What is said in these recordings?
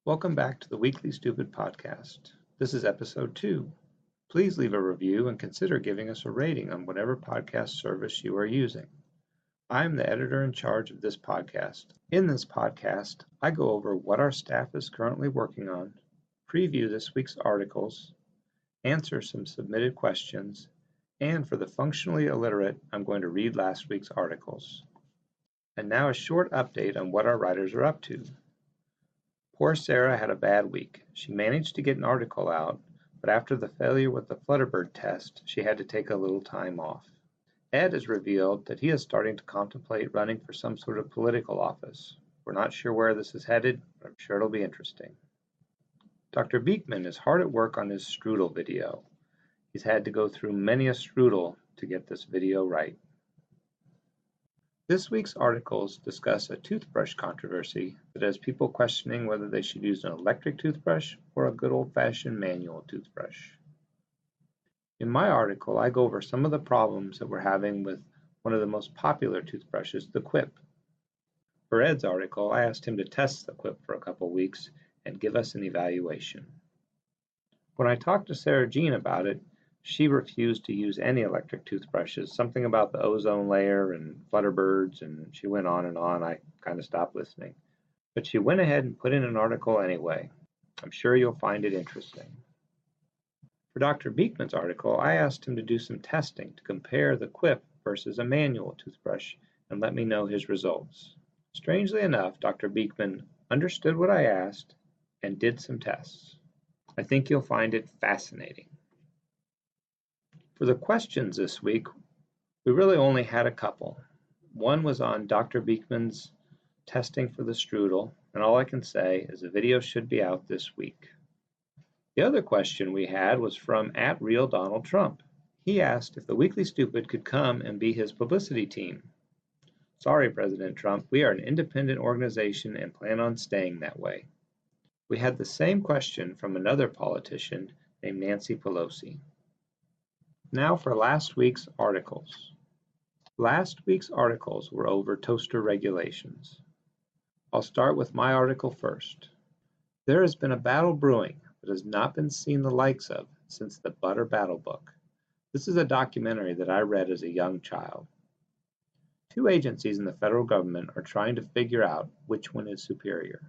Welcome back to the Weekly Stupid Podcast. This is episode 2. Please leave a review and consider giving us a rating on whatever podcast service you are using. I am the editor in charge of this podcast. In this podcast, I go over what our staff is currently working on, preview this week's articles, answer some submitted questions, and for the functionally illiterate, I'm going to read last week's articles. And now a short update on what our writers are up to. Poor Sarah had a bad week. She managed to get an article out, but after the failure with the Flutterbird test, she had to take a little time off. Ed has revealed that he is starting to contemplate running for some sort of political office. We're not sure where this is headed, but I'm sure it'll be interesting. Dr. Beekman is hard at work on his strudel video. He's had to go through many a strudel to get this video right. This week's articles discuss a toothbrush controversy that has people questioning whether they should use an electric toothbrush or a good old-fashioned manual toothbrush. In my article, I go over some of the problems that we're having with one of the most popular toothbrushes, the Quip. For Ed's article, I asked him to test the Quip for a couple weeks and give us an evaluation. When I talked to Sarah Jean about it, she refused to use any electric toothbrushes, something about the ozone layer and flutterbirds, and she went on and on. I kind of stopped listening. But she went ahead and put in an article anyway. I'm sure you'll find it interesting. For Dr. Beekman's article, I asked him to do some testing to compare the Quip versus a manual toothbrush and let me know his results. Strangely enough, Dr. Beekman understood what I asked and did some tests. I think you'll find it fascinating. For the questions this week, we really only had a couple. One was on Dr. Beekman's testing for the strudel, and all I can say is the video should be out this week. The other question we had was from @RealDonaldTrump. He asked if the Weekly Stupid could come and be his publicity team. Sorry, President Trump, we are an independent organization and plan on staying that way. We had the same question from another politician named Nancy Pelosi. Now for last week's articles. Last week's articles were over toaster regulations. I'll start with my article first. There has been a battle brewing that has not been seen the likes of since the Butter Battle Book. This is a documentary that I read as a young child. Two agencies in the federal government are trying to figure out which one is superior: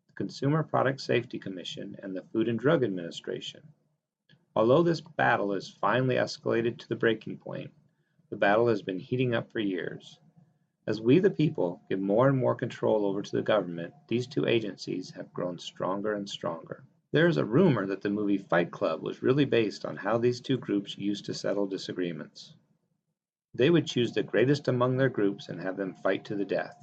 the Consumer Product Safety Commission and the Food and Drug Administration. Although this battle has finally escalated to the breaking point, the battle has been heating up for years. As we the people give more and more control over to the government, these two agencies have grown stronger and stronger. There is a rumor that the movie Fight Club was really based on how these two groups used to settle disagreements. They would choose the greatest among their groups and have them fight to the death.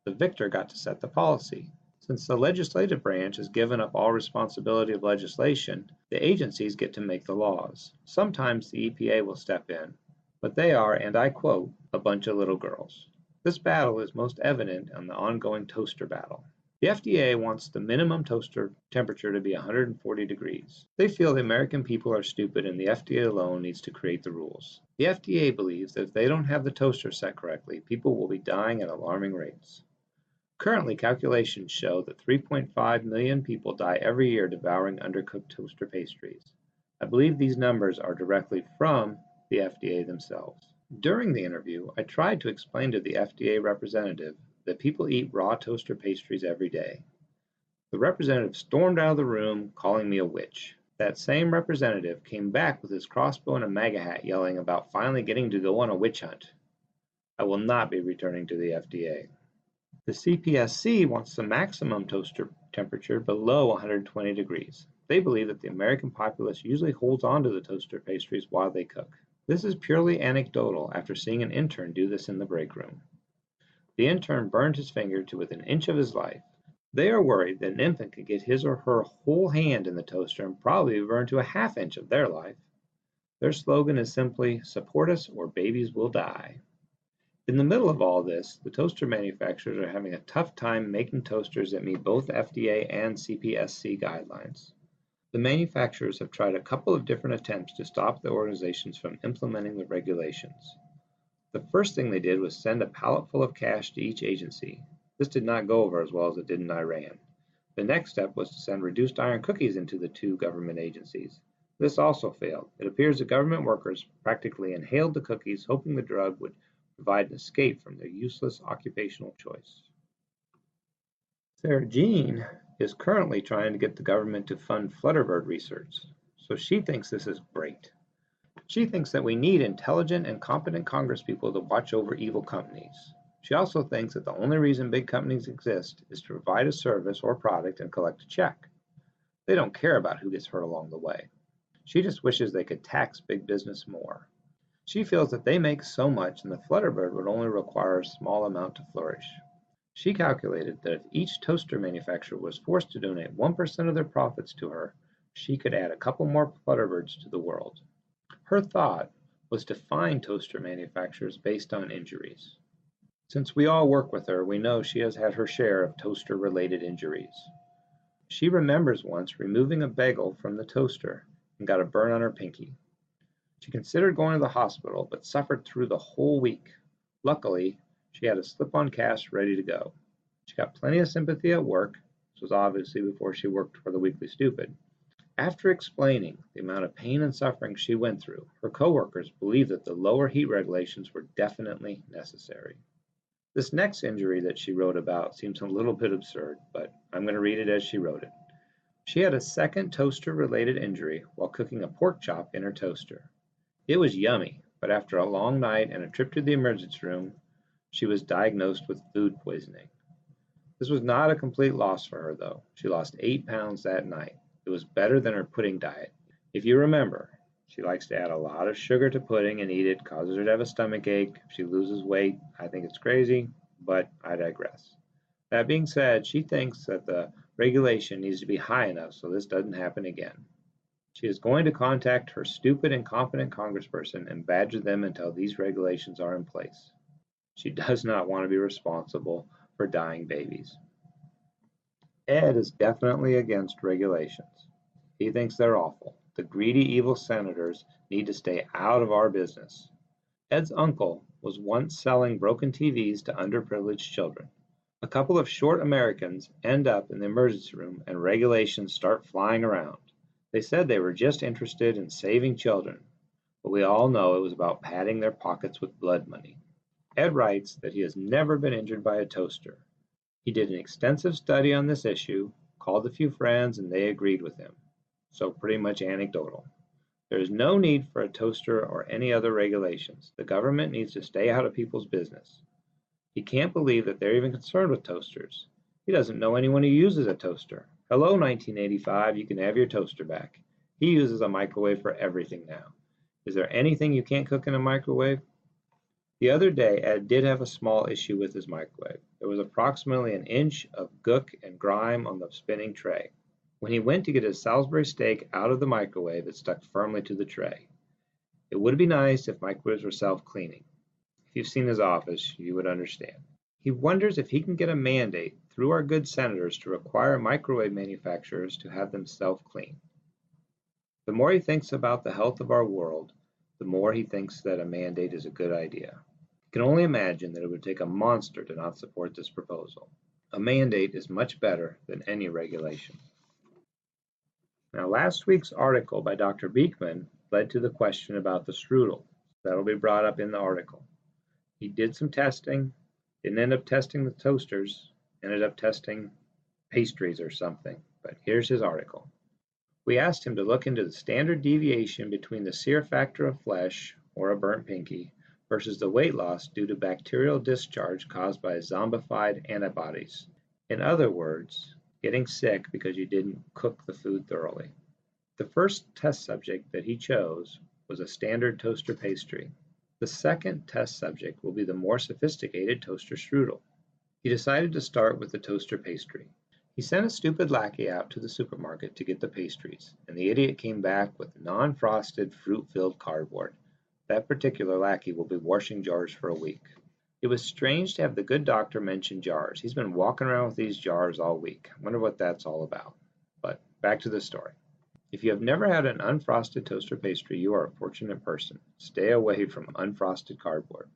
The victor got to set the policy. Since the legislative branch has given up all responsibility of legislation, the agencies get to make the laws. Sometimes the EPA will step in, but they are, and I quote, a bunch of little girls. This battle is most evident in the ongoing toaster battle. The FDA wants the minimum toaster temperature to be 140 degrees. They feel the American people are stupid and the FDA alone needs to create the rules. The FDA believes that if they don't have the toaster set correctly, people will be dying at alarming rates. Currently, calculations show that 3.5 million people die every year devouring undercooked toaster pastries. I believe these numbers are directly from the FDA themselves. During the interview, I tried to explain to the FDA representative that people eat raw toaster pastries every day. The representative stormed out of the room, calling me a witch. That same representative came back with his crossbow and a MAGA hat yelling about finally getting to go on a witch hunt. I will not be returning to the FDA. The CPSC wants the maximum toaster temperature below 120 degrees. They believe that the American populace usually holds on to the toaster pastries while they cook. This is purely anecdotal after seeing an intern do this in the break room. The intern burned his finger to within an inch of his life. They are worried that an infant could get his or her whole hand in the toaster and probably burn to a half inch of their life. Their slogan is simply, "Support us or babies will die." In the middle of all this, the toaster manufacturers are having a tough time making toasters that meet both FDA and CPSC guidelines. The manufacturers have tried a couple of different attempts to stop the organizations from implementing the regulations. The first thing they did was send a pallet full of cash to each agency. This did not go over as well as it did in Iran. The next step was to send reduced iron cookies into the two government agencies. This also failed. It appears the government workers practically inhaled the cookies, hoping the drug would provide an escape from their useless occupational choice. Sarah Jean is currently trying to get the government to fund Flutterbird research, so she thinks this is great. She thinks that we need intelligent and competent congresspeople to watch over evil companies. She also thinks that the only reason big companies exist is to provide a service or product and collect a check. They don't care about who gets hurt along the way. She just wishes they could tax big business more. She feels that they make so much and the Flutterbird would only require a small amount to flourish. She calculated that if each toaster manufacturer was forced to donate 1% of their profits to her, she could add a couple more Flutterbirds to the world. Her thought was to find toaster manufacturers based on injuries. Since we all work with her, we know she has had her share of toaster-related injuries. She remembers once removing a bagel from the toaster and got a burn on her pinky. She considered going to the hospital, but suffered through the whole week. Luckily, she had a slip-on cast ready to go. She got plenty of sympathy at work. This was obviously before she worked for the Weekly Stupid. After explaining the amount of pain and suffering she went through, her coworkers believed that the lower heat regulations were definitely necessary. This next injury that she wrote about seems a little bit absurd, but I'm going to read it as she wrote it. She had a second toaster-related injury while cooking a pork chop in her toaster. It was yummy, but after a long night and a trip to the emergency room, she was diagnosed with food poisoning. This was not a complete loss for her, though. She lost 8 pounds that night. It was better than her pudding diet. If you remember, she likes to add a lot of sugar to pudding and eat it, causes her to have a stomach ache. If she loses weight, I think it's crazy, but I digress. That being said, she thinks that the regulation needs to be high enough so this doesn't happen again. She is going to contact her stupid, incompetent congressperson and badger them until these regulations are in place. She does not want to be responsible for dying babies. Ed is definitely against regulations. He thinks they're awful. The greedy, evil senators need to stay out of our business. Ed's uncle was once selling broken TVs to underprivileged children. A couple of short Americans end up in the emergency room and regulations start flying around. They said they were just interested in saving children, but we all know it was about padding their pockets with blood money. Ed writes that he has never been injured by a toaster. He did an extensive study on this issue, called a few friends, and they agreed with him. So pretty much anecdotal. There is no need for a toaster or any other regulations. The government needs to stay out of people's business. He can't believe that they're even concerned with toasters. He doesn't know anyone who uses a toaster. Hello, 1985, you can have your toaster back. He uses a microwave for everything now. Is there anything you can't cook in a microwave? The other day, Ed did have a small issue with his microwave. There was approximately an inch of gook and grime on the spinning tray. When he went to get his Salisbury steak out of the microwave, it stuck firmly to the tray. It would be nice if microwaves were self-cleaning. If you've seen his office, you would understand. He wonders if he can get a mandate through our good senators to require microwave manufacturers to have them self-clean. The more he thinks about the health of our world, the more he thinks that a mandate is a good idea. He can only imagine that it would take a monster to not support this proposal. A mandate is much better than any regulation. Now, last week's article by Dr. Beekman led to the question about the strudel. That'll be brought up in the article. He did some testing, didn't end up testing the toasters, ended up testing pastries or something, but here's his article. We asked him to look into the standard deviation between the sear factor of flesh, or a burnt pinky, versus the weight loss due to bacterial discharge caused by zombified antibodies. In other words, getting sick because you didn't cook the food thoroughly. The first test subject that he chose was a standard toaster pastry. The second test subject will be the more sophisticated toaster strudel. He decided to start with the toaster pastry. He sent a stupid lackey out to the supermarket to get the pastries, and the idiot came back with non-frosted, fruit-filled cardboard. That particular lackey will be washing jars for a week. It was strange to have the good doctor mention jars. He's been walking around with these jars all week. I wonder what that's all about. But back to the story. If you have never had an unfrosted toaster pastry, you are a fortunate person. Stay away from unfrosted cardboard.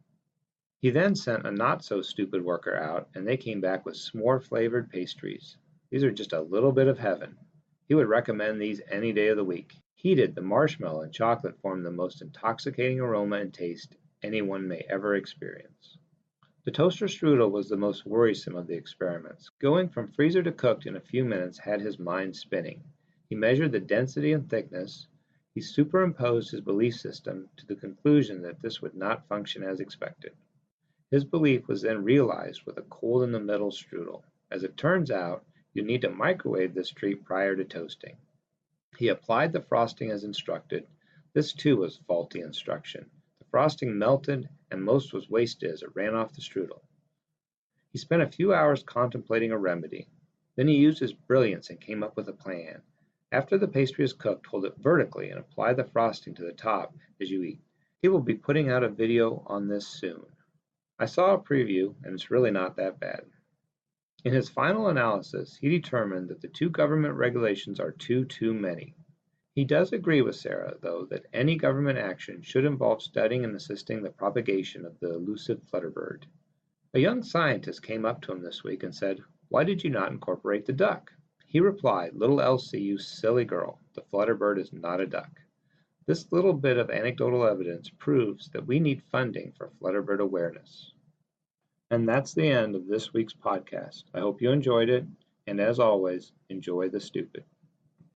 He then sent a not-so-stupid worker out, and they came back with s'more-flavored pastries. These are just a little bit of heaven. He would recommend these any day of the week. Heated, the marshmallow and chocolate form the most intoxicating aroma and taste anyone may ever experience. The toaster strudel was the most worrisome of the experiments. Going from freezer to cooked in a few minutes had his mind spinning. He measured the density and thickness. He superimposed his belief system to the conclusion that this would not function as expected. His belief was then realized with a cold in the middle strudel. As it turns out, you need to microwave this treat prior to toasting. He applied the frosting as instructed. This too was faulty instruction. The frosting melted and most was wasted as it ran off the strudel. He spent a few hours contemplating a remedy. Then he used his brilliance and came up with a plan. After the pastry is cooked, hold it vertically and apply the frosting to the top as you eat. He will be putting out a video on this soon. I saw a preview and it's really not that bad. In his final analysis, he determined that the 2 government regulations are too many. He does agree with Sarah, though, that any government action should involve studying and assisting the propagation of the elusive flutterbird. A young scientist came up to him this week and said, "Why did you not incorporate the duck?" He replied, "Little Elsie, you silly girl, the flutterbird is not a duck." This little bit of anecdotal evidence proves that we need funding for flutterbird awareness. And that's the end of this week's podcast. I hope you enjoyed it, and as always, enjoy the stupid.